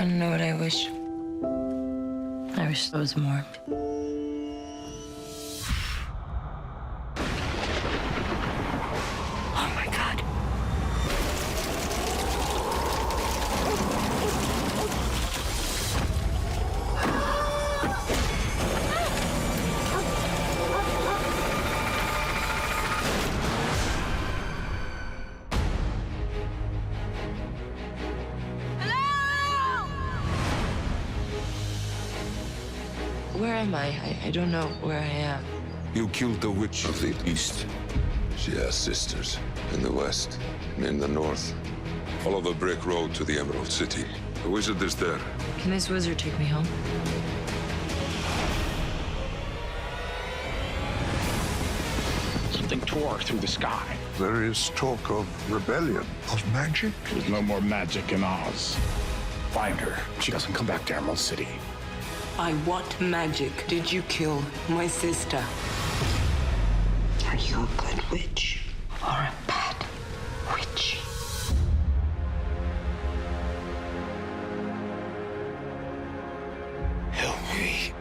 don't know what I wish. I wish there was more. Oh my God. Where am I? I don't know where I am. You killed the witch of the east. She has sisters in the west and in the north. Follow the brick road to the Emerald City. The wizard is there. Can this wizard take me home? Something tore through the sky. There is talk of rebellion, of magic. There's no more magic in Oz. Find her. She doesn't come back to Emerald City. By what magic did you kill my sister? Are you a good witch or a bad witch? Help me.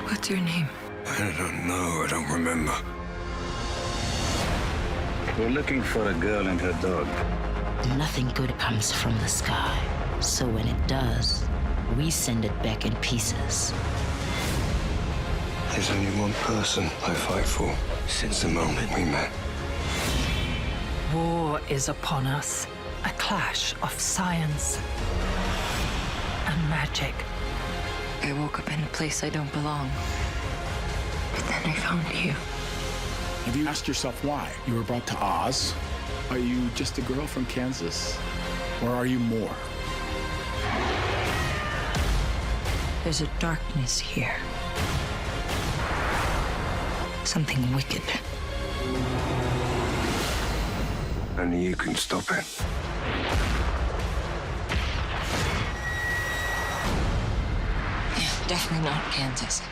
What's your name? I don't know. I don't remember. We're looking for a girl and her dog. Nothing good comes from the sky. So when it does, we send it back in pieces. There's only one person I fight for since the moment we met. War is upon us. A clash of science and magic. I woke up in a place I don't belong. But then I found you. Have you asked yourself why you were brought to Oz? Are you just a girl from Kansas? Or are you more? There's a darkness here. Something wicked. Only you can stop it. Yeah, definitely not Kansas.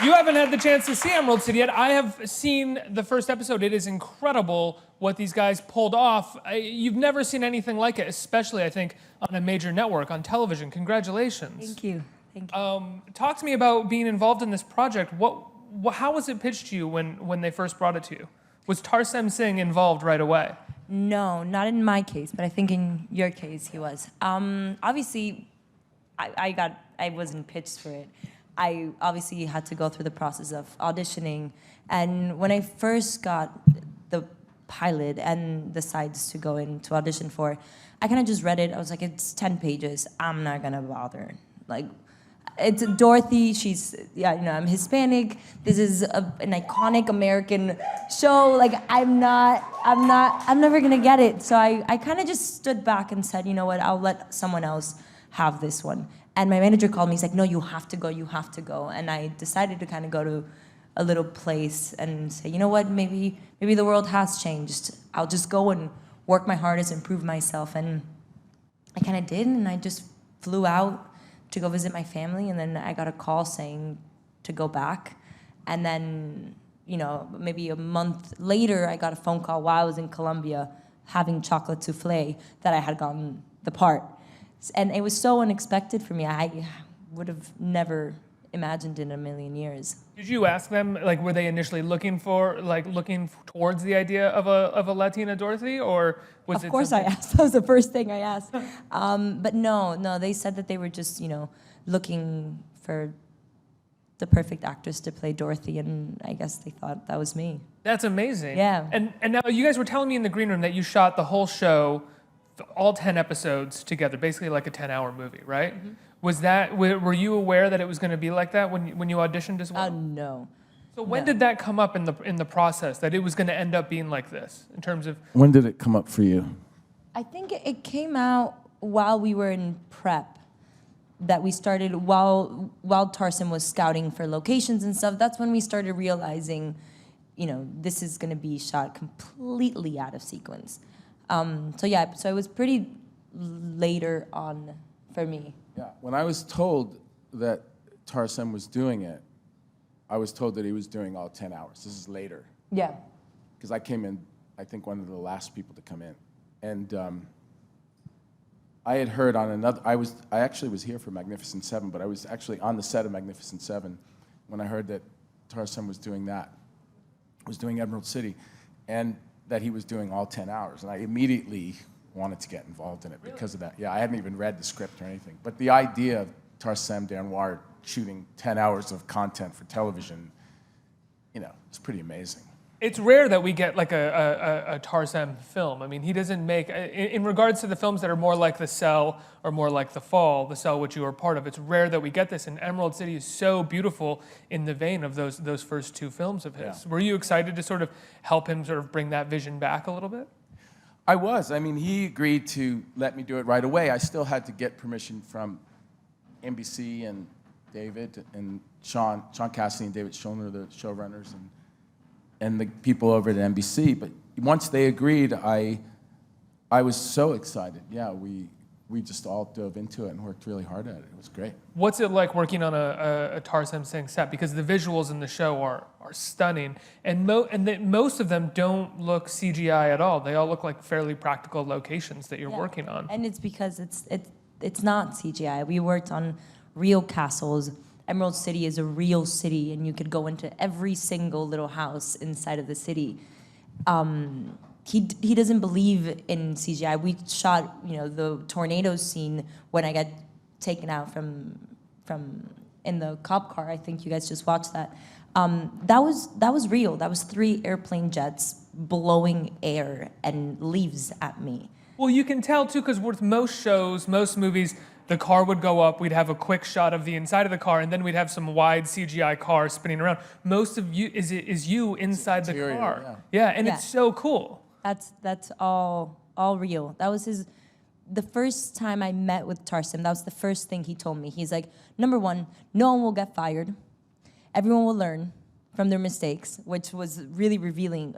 You haven't had the chance to see Emerald City yet. I have seen the first episode. It is incredible what these guys pulled off. You've never seen anything like it, especially, I think, on a major network, on television. Congratulations. Thank you. Thank you. Talk to me about being involved in this project. How was it pitched to you when they first brought it to you? Was Tarsem Singh involved right away? No, not in my case, but I think in your case he was. Obviously, I wasn't pitched for it. I obviously had to go through the process of auditioning. And when I first got the pilot and the sides to go in to audition for, I kind of just read it. I was like, it's 10 pages. I'm not gonna bother. Like, it's Dorothy. She's, yeah, you know, I'm Hispanic. This is an iconic American show. Like, I'm never gonna get it. So I kind of just stood back and said, you know what, I'll let someone else have this one. And my manager called me, he's like, no, you have to go, you have to go. And I decided to kind of go to a little place and say, you know what, maybe the world has changed. I'll just go and work my hardest, improve myself. And I kind of did, and I just flew out to go visit my family, and then I got a call saying to go back. And then, you know, maybe a month later, I got a phone call while I was in Colombia having chocolate souffle that I had gotten the part. And it was so unexpected for me. I would have never imagined in a million years. Did you ask them, like, were they initially looking towards the idea of a Latina Dorothy, or was it? Of course I asked. That was the first thing I asked. But no, they said that they were just, you know, looking for the perfect actress to play Dorothy, and I guess they thought that was me. That's amazing. Yeah. And now you guys were telling me in the green room that you shot the whole show, all 10 episodes together, basically like a 10-hour movie, right? Mm-hmm. Were you aware that it was going to be like that when you auditioned as well? No. So when did that come up in the process, that it was going to end up being like this, in terms of? When did it come up for you? I think it came out while we were in prep, that we started, while Tarsem was scouting for locations and stuff, that's when we started realizing, you know, this is going to be shot completely out of sequence. So it was pretty later on for me. Yeah, when I was told that Tarsem was doing it, I was told that he was doing all 10 hours. This is later. Yeah. Because I came in, I think, one of the last people to come in. And I had heard on another, I actually was here for Magnificent Seven, but I was actually on the set of Magnificent Seven when I heard that Tarsem was doing that, was doing Emerald City, and that he was doing all 10 hours. And I immediately wanted to get involved in it because of that. Yeah, I hadn't even read the script or anything. But the idea of Tarsem Danwar shooting 10 hours of content for television, you know, it's pretty amazing. It's rare that we get like a Tarsem film. I mean, he doesn't make, in regards to the films that are more like The Cell or more like The Fall, The Cell which you were part of, it's rare that we get this. And Emerald City is so beautiful in the vein of those first two films of his. Yeah. Were you excited to sort of help him sort of bring that vision back a little bit? I was. I mean, he agreed to let me do it right away. I still had to get permission from NBC and David and Sean Cassidy and David Schulner, the showrunners, and the people over at NBC. But once they agreed, I was so excited. Yeah, we just all dove into it and worked really hard at it. It was great. What's it like working on a Tarsem Singh set? Because the visuals in the show are stunning, and most of them don't look CGI at all. They all look like fairly practical locations that you're working on. And it's because it's not CGI. We worked on real castles. Emerald City is a real city, and you could go into every single little house inside of the city. He doesn't believe in CGI. We shot, you know, the tornado scene when I got taken out from in the cop car. I think you guys just watched that. That was real. That was 3 airplane jets blowing air and leaves at me. Well, you can tell too, because with most shows, most movies, the car would go up, we'd have a quick shot of the inside of the car, and then we'd have some wide CGI car spinning around. Most of you is you inside the car. Yeah, and it's so cool. That's all real. That was the first time I met with Tarsem. That was the first thing he told me. He's like, number one, no one will get fired. Everyone will learn from their mistakes, which was really relieving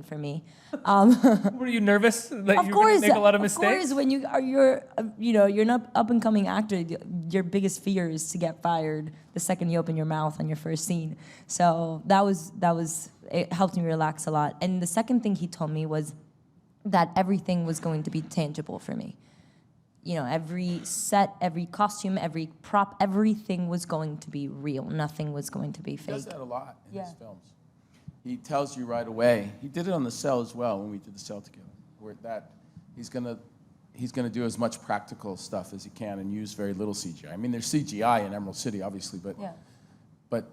for me. Were you nervous that you were going to make a lot of mistakes? Of course, when you're an up and coming actor, your biggest fear is to get fired the second you open your mouth on your first scene. So it helped me relax a lot. And the second thing he told me was that everything was going to be tangible for me. You know, every set, every costume, every prop, everything was going to be real. Nothing was going to be fake. He does that a lot in his films. He tells you right away. He did it on The Cell as well when we did The Cell together, where that he's gonna do as much practical stuff as he can and use very little CGI. I mean, there's CGI in Emerald City, obviously, but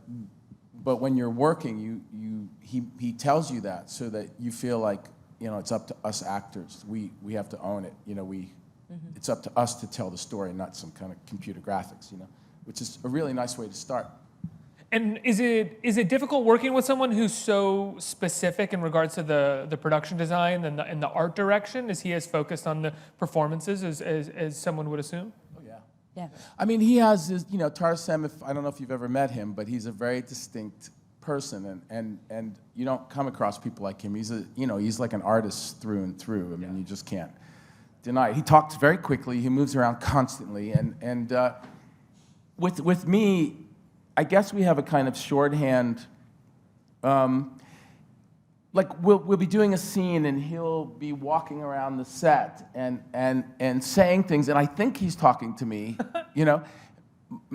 when you're working, he tells you that so that you feel like, you know, it's up to us actors. We have to own it. You know, it's up to us to tell the story, not some kind of computer graphics, you know, which is a really nice way to start. And is it difficult working with someone who's so specific in regards to the production design and the art direction? Is he as focused on the performances as someone would assume? Oh, yeah. Yeah. I mean, he has his, you know, Tarsem, I don't know if you've ever met him, but he's a very distinct person, and you don't come across people like him. He's like an artist through and through. I mean, you just can't deny it. He talks very quickly. He moves around constantly, and with me, I guess we have a kind of shorthand. Like we'll be doing a scene, and he'll be walking around the set and saying things, and I think he's talking to me, you know,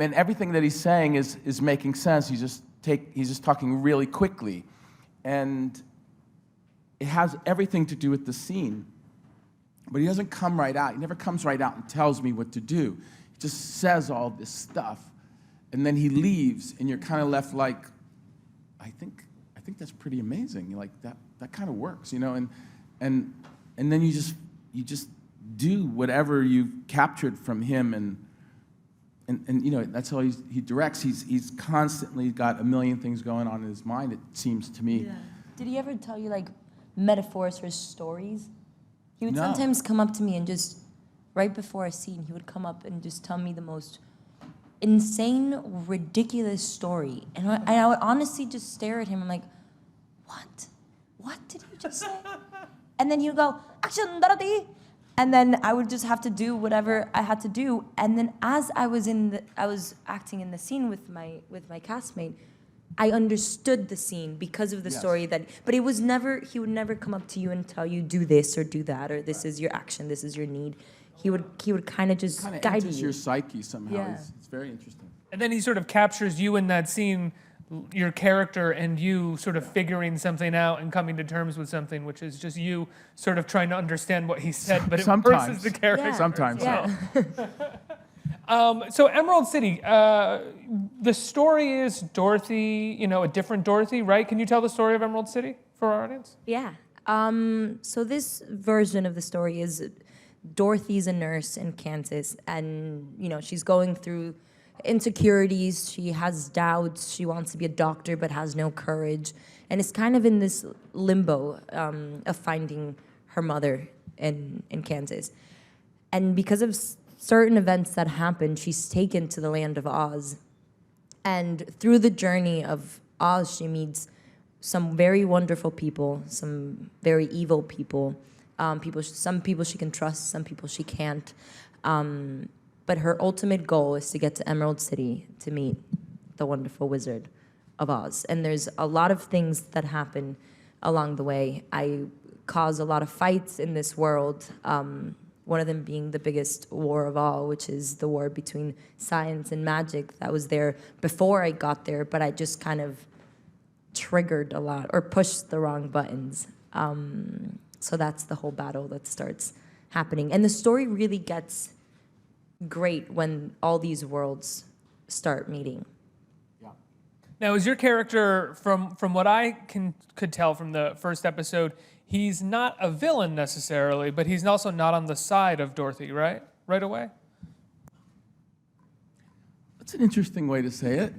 and everything that he's saying is making sense. He's just talking really quickly, and it has everything to do with the scene. But he doesn't come right out. He never comes right out and tells me what to do. He just says all this stuff, and then he leaves, and you're kind of left like, I think that's pretty amazing. You're like, that kind of works, you know. And then you just do whatever you've captured from him, and you know, that's how he directs. He's constantly got a million things going on in his mind, it seems to me. Yeah. Did he ever tell you like metaphors for stories? He would No. sometimes come up to me and just, right before a scene, he would come up and just tell me the most insane, ridiculous story. And I would honestly just stare at him. I'm like, what? What did you just say? And then he would go, action, Dorothy. And then I would just have to do whatever I had to do. And then as I was acting in the scene with my castmate, I understood the scene because of the story but he would never come up to you and tell you do this or do that, or this is your action, this is your need. He would kind of just guide you. Your psyche somehow. Yeah. It's very interesting. And then he sort of captures you in that scene, your character and you sort of figuring something out and coming to terms with something, which is just you sort of trying to understand what he said, but it versus the character. Yeah. Sometimes. Yeah. So Emerald City, the story is Dorothy, a different Dorothy, right? Can you tell the story of Emerald City for our audience? Yeah. So this version of the story is Dorothy's a nurse in Kansas, and she's going through insecurities. She has doubts. She wants to be a doctor, but has no courage, and is kind of in this limbo of finding her mother in Kansas. And because of certain events that happen, she's taken to the land of Oz. And through the journey of Oz, she meets some very wonderful people, some very evil people. Some people she can trust, some people she can't. But her ultimate goal is to get to Emerald City to meet the wonderful Wizard of Oz. And there's a lot of things that happen along the way. I cause a lot of fights in this world. One of them being the biggest war of all, which is the war between science and magic that was there before I got there, but I just kind of triggered a lot or pushed the wrong buttons. So that's the whole battle that starts happening. And the story really gets great when all these worlds start meeting. Yeah. Now, is your character, from what I could tell from the first episode, he's not a villain necessarily, but he's also not on the side of Dorothy, right? Right away? That's an interesting way to say it.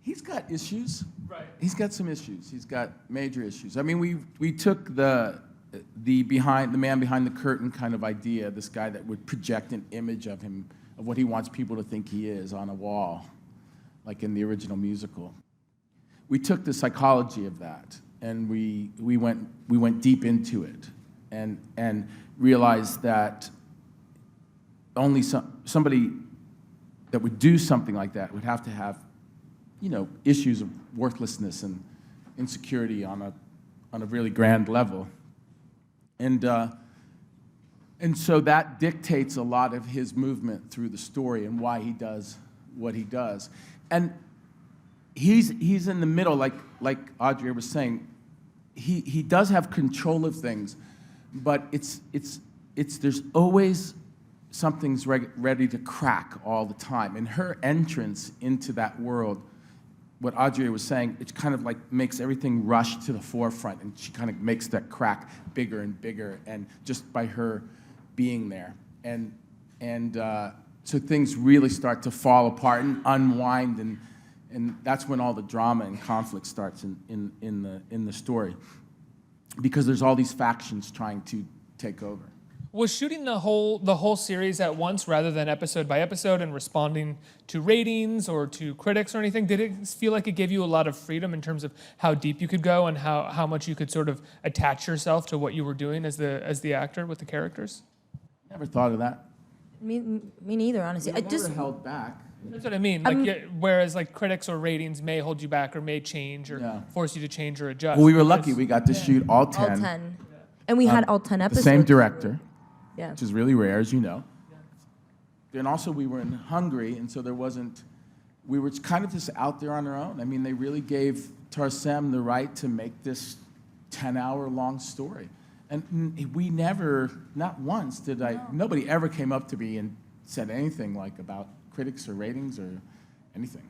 He's got issues. Right. He's got some issues. He's got major issues. I mean, we took the man behind the curtain kind of idea, this guy that would project an image of him, of what he wants people to think he is on a wall, like in the original musical. We took the psychology of that, and we went deep into it, and realized that only somebody that would do something like that would have to have, issues of worthlessness and insecurity on a really grand level, and so that dictates a lot of his movement through the story and why he does what he does, and he's in the middle, like Adria was saying. He does have control of things, but it's there's always something's ready to crack all the time. And her entrance into that world, what Adria was saying, it kind of like makes everything rush to the forefront, and she kind of makes that crack bigger and bigger, and just by her being there, and so things really start to fall apart and unwind, and that's when all the drama and conflict starts in the story, because there's all these factions trying to take over. Was shooting the whole series at once rather than episode by episode and responding to ratings or to critics or anything, did it feel like it gave you a lot of freedom in terms of how deep you could go and how much you could sort of attach yourself to what you were doing as the actor with the characters? Never thought of that. Me neither, honestly. I never held back. That's what I mean. Whereas critics or ratings may hold you back or may change or force you to change or adjust. Well, we were lucky. We got to shoot all 10. All 10. And we had all 10 episodes. The same director. Yeah. Which is really rare, as you know. And also we were in Hungary, and so we were kind of just out there on our own. I mean, they really gave Tarsem the right to make this 10-hour-long story. And we never, not once nobody ever came up to me and said anything about critics or ratings or anything.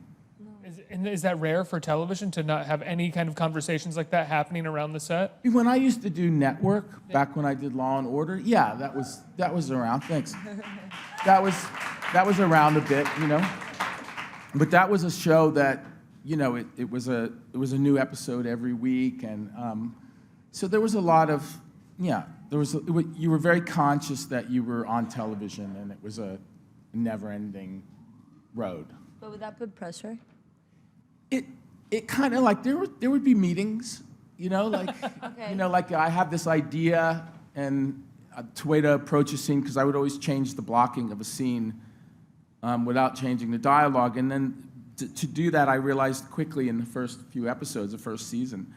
Is that rare for television to not have any kind of conversations like that happening around the set? When I used to do network, back when I did Law and Order, yeah, that was around. Thanks. That was around a bit, But that was a show that, it was a new episode every week, and so there was a lot of, you were very conscious that you were on television, and it was a never-ending road. But would that put pressure? It kind of there would be meetings, you know, like, you know, like I have this idea and a way to approach a scene, because I would always change the blocking of a scene without changing the dialogue. And then to do that, I realized quickly in the first few episodes, the first season,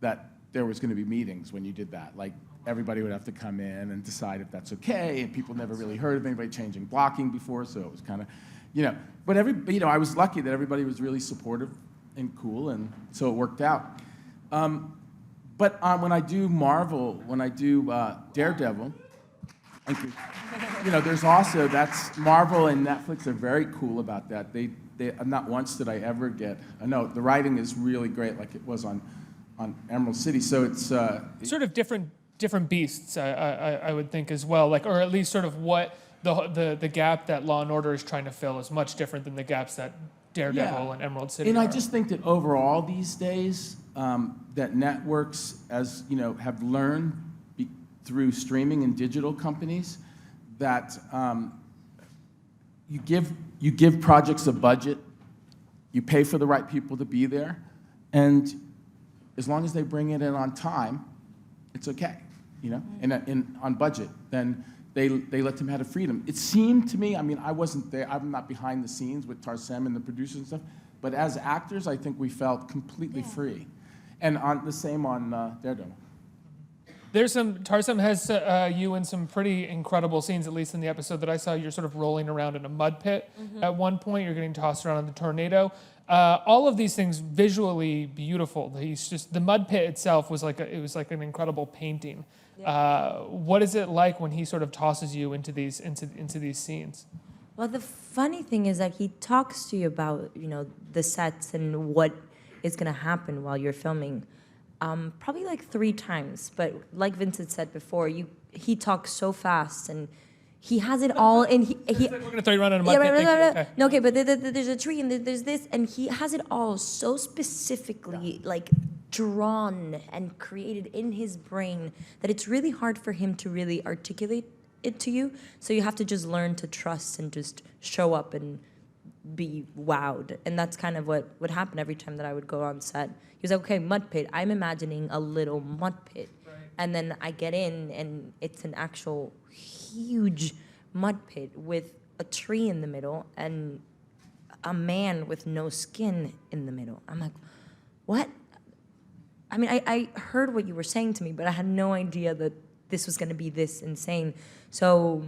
that there was going to be meetings when you did that. Like, everybody would have to come in and decide if that's okay, and people never really heard of anybody changing blocking before, so it was kind of, you know. But you know, I was lucky that everybody was really supportive and cool, and so it worked out. But when I do Marvel, when I do Daredevil, thank you. You know, there's also, that's Marvel and Netflix are very cool about that. They not once did I ever get a note. The writing is really great, like it was on Emerald City. So it's sort of different beasts, I would think as well, like, or at least sort of what the gap that Law and Order is trying to fill is much different than the gaps that Daredevil and Emerald City and are. I just think that overall these days, that networks, as you know, have learned through streaming and digital companies, that you give projects a budget, you pay for the right people to be there, and as long as they bring it in on time, it's okay, you know, and on budget, then they let them have the freedom. It seemed to me, I mean, I wasn't there, I'm not behind the scenes with Tarsem and the producers and stuff, but as actors, I think we felt completely free. And the same on Daredevil. There's Tarsem has you in some pretty incredible scenes, at least in the episode that I saw. You're sort of rolling around in a mud pit at one point. You're getting tossed around in the tornado. All of these things visually beautiful. The mud pit itself was like an incredible painting. Yeah. What is it like when he sort of tosses you into these scenes? Well, the funny thing is that he talks to you about, you know, the sets and what is going to happen while you're filming. Probably like 3 times, but like Vincent said before, he talks so fast and he has it all. And we're gonna throw you around in a mud pit. Okay. No, okay, but there's a tree and there's this, and he has it all so specifically, like drawn and created in his brain that it's really hard for him to really articulate it to you. So you have to just learn to trust and just show up and be wowed. And that's kind of what would happen every time that I would go on set. He was like, okay, mud pit. I'm imagining a little mud pit. Right. And then I get in and it's an actual huge mud pit with a tree in the middle and a man with no skin in the middle. I'm like, what? I mean, I heard what you were saying to me, but I had no idea that this was going to be this insane. So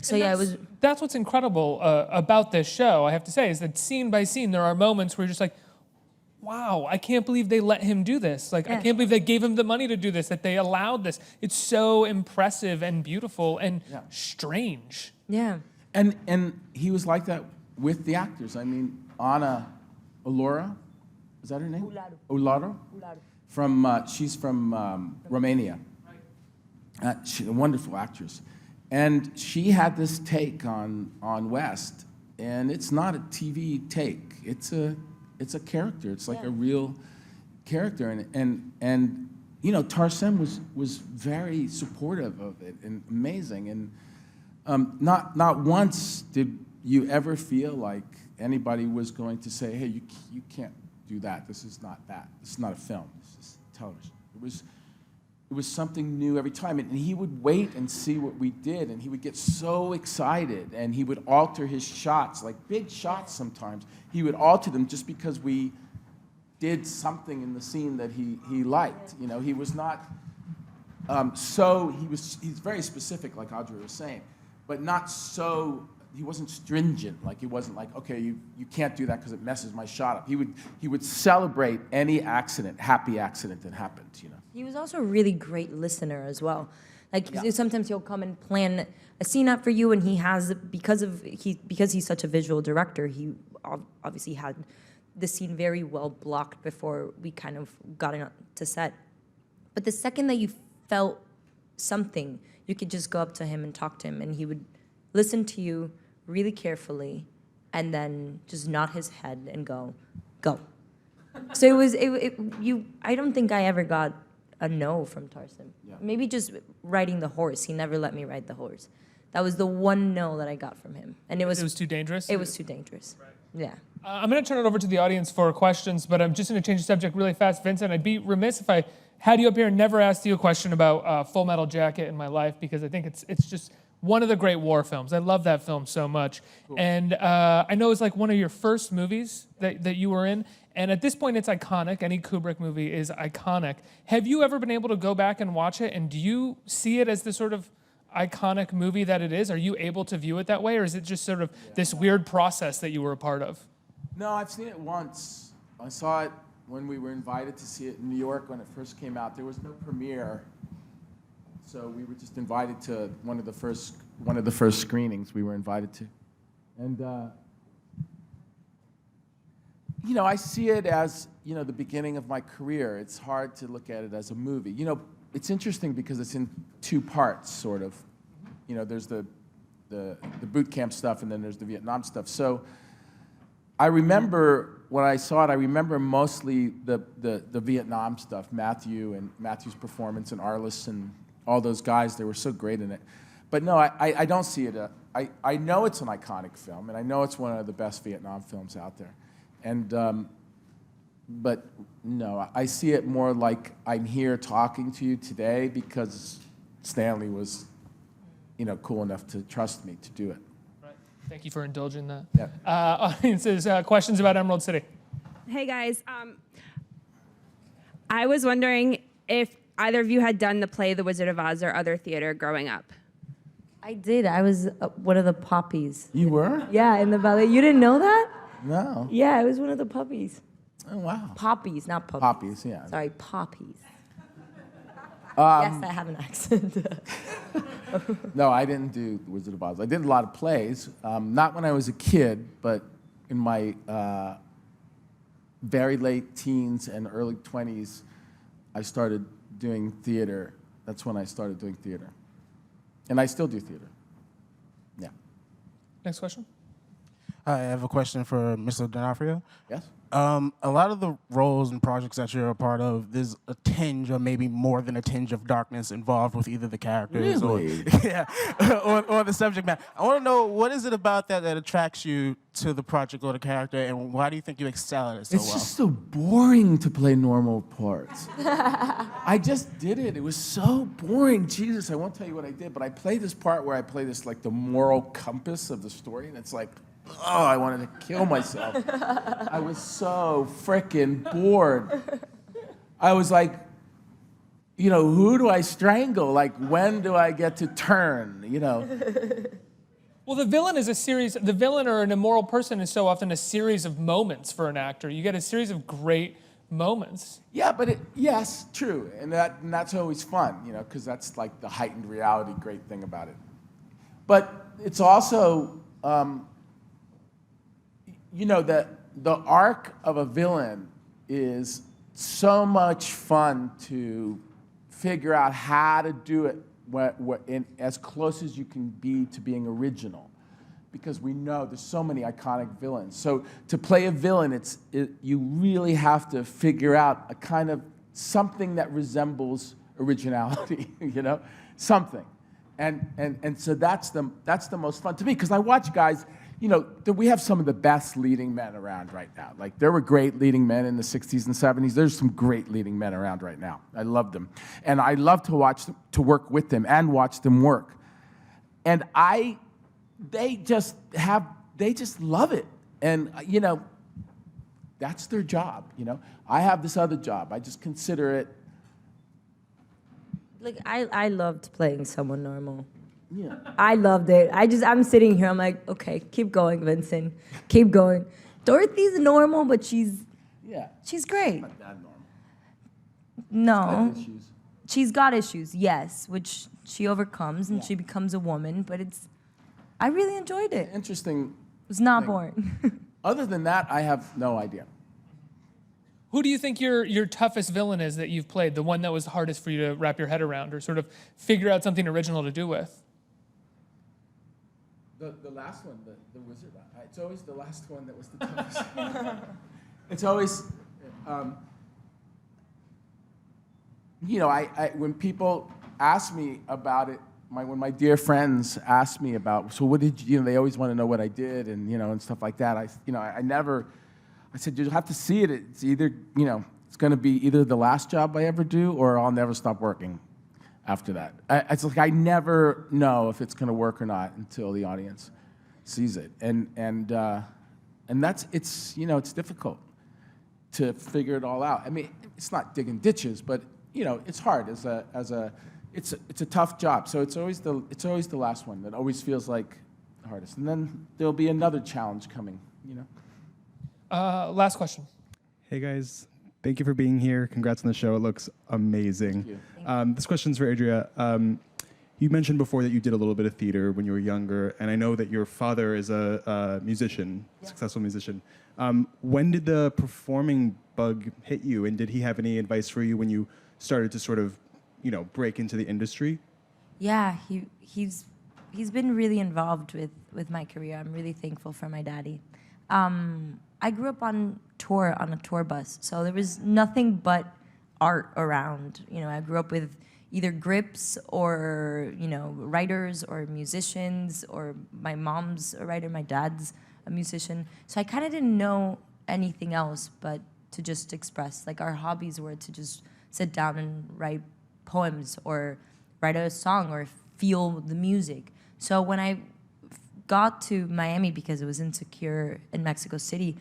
yeah, it was. That's what's incredible about this show, I have to say, is that scene by scene, there are moments where you're just like, wow, I can't believe they let him do this. Like, I can't believe they gave him the money to do this, that they allowed this. It's so impressive and beautiful and strange. Yeah. And he was like that with the actors. I mean, Anna Olora, is that her name? Olaro. She's from Romania. She's a wonderful actress. And she had this take on West, and it's not a TV take. It's a character. It's like a real character, and you know, Tarsem was very supportive of it and amazing. And not once did you ever feel like anybody was going to say, "Hey, you can't do that. This is not that. This is not a film. This is television." It was something new every time, and he would wait and see what we did, and he would get so excited, and he would alter his shots, like big shots sometimes. He would alter them just because we did something in the scene that he liked. You know, he was not he's very specific, like Adria was saying, but not so. He wasn't stringent. Like, he wasn't like, okay, you can't do that because it messes my shot up. He would celebrate any happy accident that happened, you know. He was also a really great listener as well. Like, sometimes he'll come and plan a scene out for you, and he has, because he's such a visual director, he obviously had the scene very well blocked before we kind of got into set. But the second that you felt something, you could just go up to him and talk to him, and he would listen to you really carefully, and then just nod his head and go. So I don't think I ever got a no from Tarsem. Yeah. Maybe just riding the horse. He never let me ride the horse. That was the one no that I got from him, and it was too dangerous. It was too dangerous. Right. Yeah. I'm going to turn it over to the audience for questions, but I'm just going to change the subject really fast. Vincent, I'd be remiss if I had you up here and never asked you a question about Full Metal Jacket in my life, because I think it's just one of the great war films. I love that film so much. Cool. And I know it's like one of your first movies that you were in. And at this point, it's iconic. Any Kubrick movie is iconic. Have you ever been able to go back and watch it? And do you see it as the sort of iconic movie that it is? Are you able to view it that way? Or is it just sort of this weird process that you were a part of? No, I've seen it once. I saw it when we were invited to see it in New York when it first came out. There was no premiere, so we were just invited to one of the first screenings we were invited to, and I see it as the beginning of my career. It's hard to look at it as a movie. It's interesting because it's in two parts, sort of. There's the boot camp stuff, and then there's the Vietnam stuff. So I remember when I saw it, I remember mostly the Vietnam stuff, Matthew's performance and Arliss and all those guys. They were so great in it. But no, I don't see it. I know it's an iconic film, and I know it's one of the best Vietnam films out there. And but no, I see it more like I'm here talking to you today because Stanley was, cool enough to trust me to do it. Thank you for indulging that. Yeah. Audiences, questions about Emerald City? Hey guys, I was wondering if either of you had done the play The Wizard of Oz or other theater growing up. I did. I was one of the puppies. You were? Yeah, in the ballet. You didn't know that? No. Yeah, I was one of the puppies. Oh, wow. Poppies, not puppies. Poppies, yeah. Sorry, poppies. Yes, I have an accent. No, I didn't do The Wizard of Oz. I did a lot of plays, not when I was a kid, but in my very late teens and early 20s, I started doing theater. That's when I started doing theater. And I still do theater. Yeah. Next question. Hi, I have a question for Mr. D'Onofrio. Yes? A lot of the roles and projects that you're a part of, there's a tinge or maybe more than a tinge of darkness involved with either the characters Really? or the subject matter. I want to know, what is it about that attracts you to the project or the character, and why do you think you excel at it so well? It's just so boring to play normal parts. I just did it. It was so boring. Jesus, I won't tell you what I did, but I played this part where I play this, like, the moral compass of the story, and it's like, oh, I wanted to kill myself. I was so frickin' bored. I was like, who do I strangle? Like, when do I get to turn, Well, the villain is the villain or an immoral person is so often a series of moments for an actor. You get a series of great moments. Yeah, but yes, true. And that's always fun, because that's like the heightened reality great thing about it. But it's also, the arc of a villain is so much fun to figure out how to do it as close as you can be to being original, because we know there's so many iconic villains. So to play a villain, you really have to figure out a kind of something that resembles originality, something. And so that's the most fun to me, because I watch guys. We have some of the best leading men around right now. Like, there were great leading men in the 60s and 70s. There's some great leading men around right now. I love them. And I love to work with them and watch them work. And they just love it. And, that's their job, I have this other job. I just consider it. Like, I loved playing someone normal. Yeah. I loved it. I'm sitting here, I'm like, okay, keep going, Vincent. Keep going. Dorothy's normal, but she's great. Not that normal. No. She's got issues. She's got issues, yes, which she overcomes and she becomes a woman, but I really enjoyed it. Interesting. It was not thing. boring. Other than that, I have no idea. Who do you think your toughest villain is that you've played? The one that was hardest for you to wrap your head around or sort of figure out something original to do with? The last one, the wizard. It's always the last one that was the toughest. It's always, when people ask me about it, when my dear friends ask me about, so what did you, they always want to know what I did and, and stuff like that. I said, you'll have to see it. It's either, it's going to be either the last job I ever do or I'll never stop working after that. It's like I never know if it's going to work or not until the audience sees it. And that's, it's difficult to figure it all out. I mean, it's not digging ditches, but, it's hard it's a tough job. So it's always the last one that always feels like the hardest. And then there'll be another challenge coming, Last question. Hey guys, thank you for being here. Congrats on the show. It looks amazing. Thank you. This question's for Adria. You mentioned before that you did a little bit of theater when you were younger, and I know that your father is a musician, successful musician. When did the performing bug hit you, and did he have any advice for you when you started to sort of, break into the industry? Yeah, he's been really involved with my career. I'm really thankful for my daddy. I grew up on a tour bus, so there was nothing but art around. I grew up with either grips or, writers or musicians, or my mom's a writer, my dad's a musician. So I kind of didn't know anything else but to just express. Like, our hobbies were to just sit down and write poems or write a song or feel the music. So when I got to Miami, because it was insecure in Mexico City,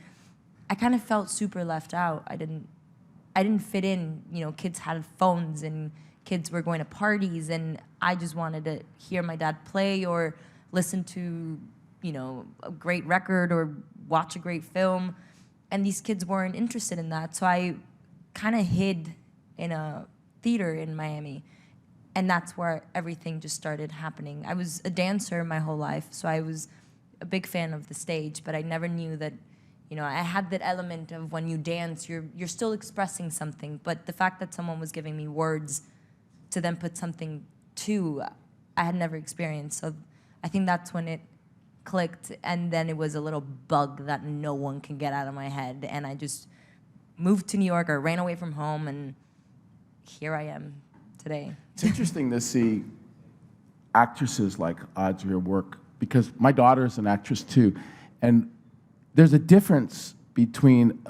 I kind of felt super left out. I didn't fit in. Kids had phones and kids were going to parties, and I just wanted to hear my dad play or listen to, a great record or watch a great film. And these kids weren't interested in that. So I kind of hid in a theater in Miami. And that's where everything just started happening. I was a dancer my whole life, so I was a big fan of the stage, but I never knew that, I had that element of when you dance, you're still expressing something, but the fact that someone was giving me words to then put something to, I had never experienced. So I think that's when it clicked, and then it was a little bug that no one can get out of my head, and I just moved to New York or ran away from home, and here I am today. It's interesting to see actresses like Adria work, because my daughter is an actress too, and there's a difference between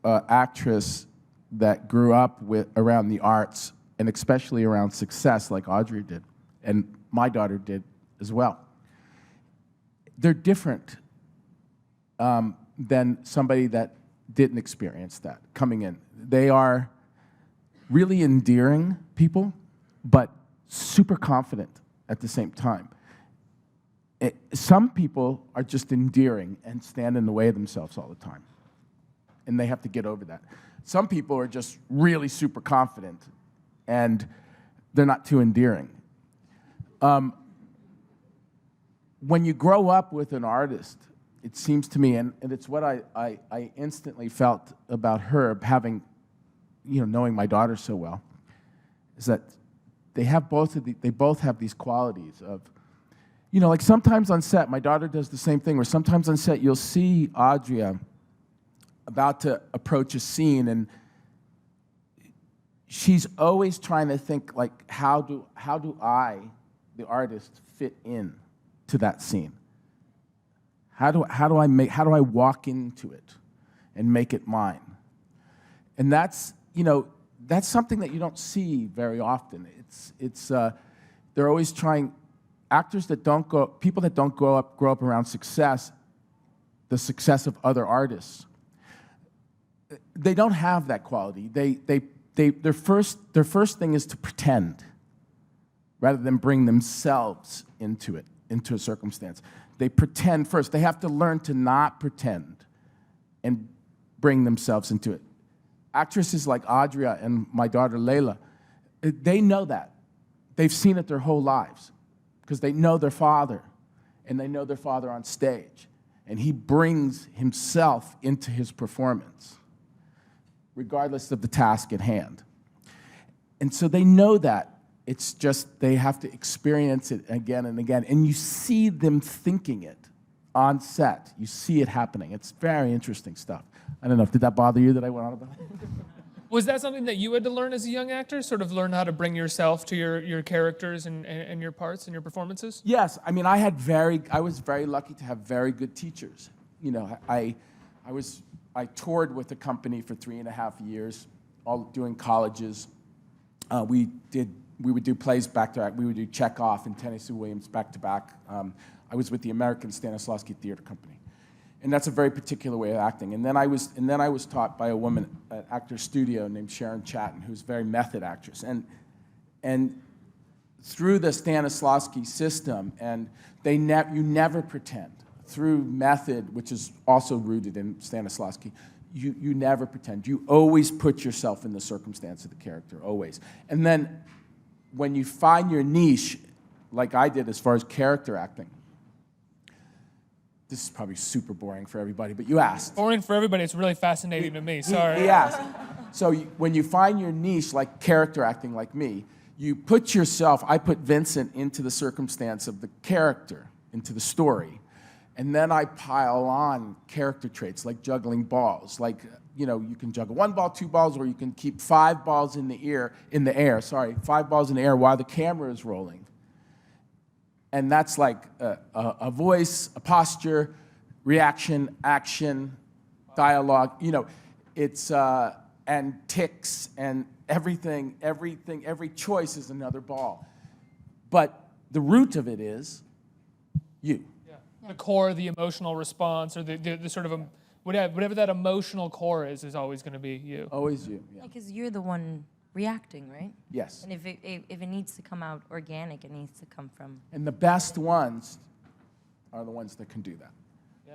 an actress that grew up around the arts, and especially around success like Adria did, and my daughter did as well. They're different than somebody that didn't experience that coming in. They are really endearing people, but super confident at the same time. Some people are just endearing and stand in the way of themselves all the time, and they have to get over that. Some people are just really super confident, and they're not too endearing. When you grow up with an artist, it seems to me, and it's what I instantly felt about her, having, knowing my daughter so well, is that they both have these qualities of, like sometimes on set, my daughter does the same thing, where sometimes on set you'll see Adria about to approach a scene, and she's always trying to think, like, how do I, the artist, fit in to that scene? How do I walk into it and make it mine? And that's something that you don't see very often. They're always trying. People that don't grow up around success, the success of other artists, they don't have that quality. Their first thing is to pretend, rather than bring themselves into it, into a circumstance. They pretend first. They have to learn to not pretend and bring themselves into it. Actresses like Adria and my daughter Layla, they know that. They've seen it their whole lives, because they know their father, and they know their father on stage, and he brings himself into his performance, regardless of the task at hand. And so they know that. It's just they have to experience it again and again, and you see them thinking it on set. You see it happening. It's very interesting stuff. I don't know, did that bother you that I went on about it? Was that something that you had to learn as a young actor? Sort of learn how to bring yourself to your characters and your parts and your performances? Yes, I mean, I was very lucky to have very good teachers. You know, I toured with the company for 3.5 years, all doing colleges. We would do plays back to back. We would do Chekhov and Tennessee Williams back to back. I was with the American Stanislavski Theater Company, and that's a very particular way of acting. And then I was taught by a woman at Actors Studio named Sharon Chatton, who's a very method actress. And through the Stanislavski system, and you never pretend. Through method, which is also rooted in Stanislavski, you never pretend. You always put yourself in the circumstance of the character, always. And then when you find your niche, like I did as far as character acting, this is probably super boring for everybody, but you asked. Boring for everybody. It's really fascinating to me. Sorry. He asked. So when you find your niche, like character acting like me, you put yourself, I put Vincent into the circumstance of the character, into the story. And then I pile on character traits like juggling balls. Like, you know, you can juggle 1 ball, 2 balls, or you can keep 5 balls in the air, 5 balls in the air while the camera is rolling. And that's like a voice, a posture, reaction, action, dialogue. You know, it's, and ticks and everything, every choice is another ball. But the root of it is you. The core, the emotional response, or the sort of whatever that emotional core is always going to be you. Always you. Yeah. Because you're the one reacting, right? Yes. And if it needs to come out organic, it needs to come from. And the best ones are the ones that can do that. Yeah.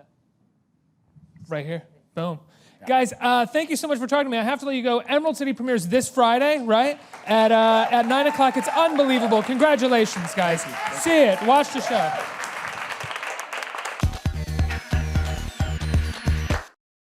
Right here. Boom. Yeah. Guys, thank you so much for talking to me. I have to let you go. Emerald City premieres this Friday, right? At 9 o'clock. It's unbelievable. Congratulations, guys. See it. Watch the show.